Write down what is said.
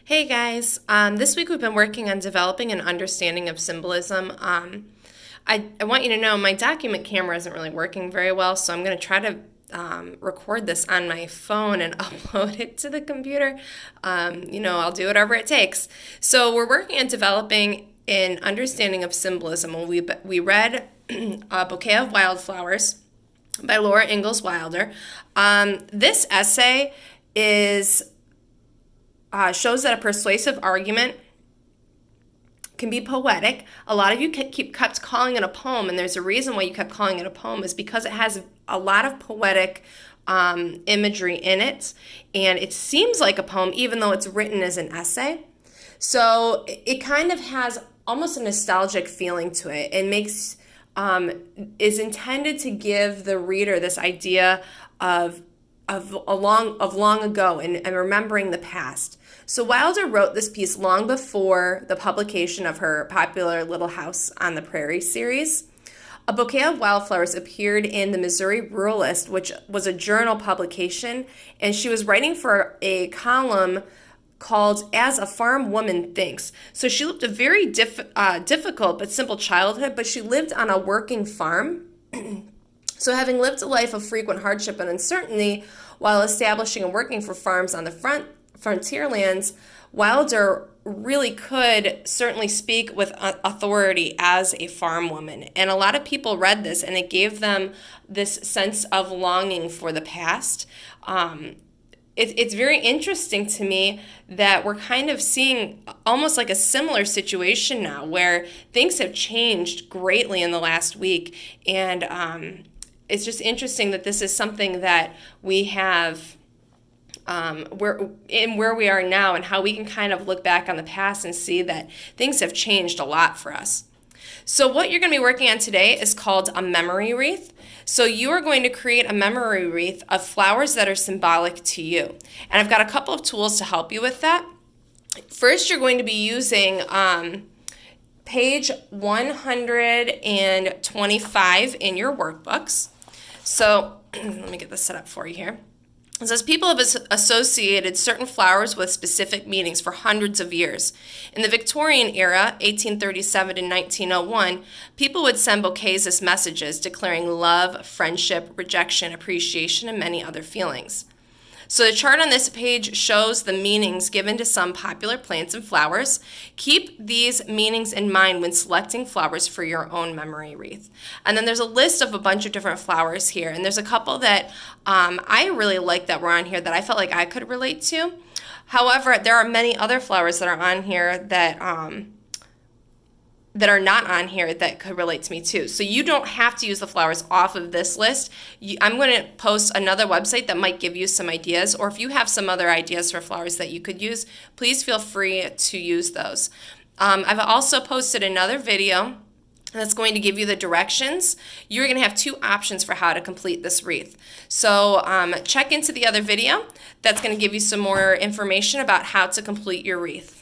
Hey guys, this week we've been working on developing an understanding of symbolism. I want you to know my document camera isn't really working very well, so I'm going to try to record this on my phone and upload it to the computer. I'll do whatever it takes. So we're working on developing an understanding of symbolism. We read A Bouquet of Wildflowers by Laura Ingalls Wilder. This essay is shows that a persuasive argument can be poetic. A lot of you kept calling it a poem, and there's a reason why you kept calling it a poem is because it has a lot of poetic imagery in it, and it seems like a poem even though it's written as an essay. So it kind of has almost a nostalgic feeling to it. It makes is intended to give the reader this idea of long ago and remembering the past. So Wilder wrote this piece long before the publication of her popular Little House on the Prairie series. A Bouquet of Wildflowers appeared in the Missouri Ruralist, which was a journal publication, and she was writing for a column called As a Farm Woman Thinks. So she lived a very difficult but simple childhood, but she lived on a working farm. So having lived a life of frequent hardship and uncertainty while establishing and working for farms on the frontier lands, Wilder really could certainly speak with authority as a farm woman. And a lot of people read this, and it gave them this sense of longing for the past. It's very interesting to me that we're kind of seeing almost like a similar situation now where things have changed greatly in the last week. And it's just interesting that this is something that we have where we are now, and how we can kind of look back on the past and see that things have changed a lot for us. So what you're going to be working on today is called a memory wreath. So you are going to create a memory wreath of flowers that are symbolic to you. And I've got a couple of tools to help you with that. First, you're going to be using page 125 in your workbooks. So let me get this set up for you here. It says people have associated certain flowers with specific meanings for hundreds of years. In the Victorian era, 1837 to 1901, people would send bouquets as messages declaring love, friendship, rejection, appreciation, and many other feelings. So the chart on this page shows the meanings given to some popular plants and flowers. Keep these meanings in mind when selecting flowers for your own memory wreath. And then there's a list of a bunch of different flowers here. And there's a couple that I really like that were on here that I felt like I could relate to. However, there are many other flowers that are on here that are not on here that could relate to me too. So you don't have to use the flowers off of this list. I'm going to post another website that might give you some ideas, or if you have some other ideas for flowers that you could use, please feel free to use those. I've also posted another video that's going to give you the directions. You're going to have two options for how to complete this wreath. So check into the other video. That's going to give you some more information about how to complete your wreath.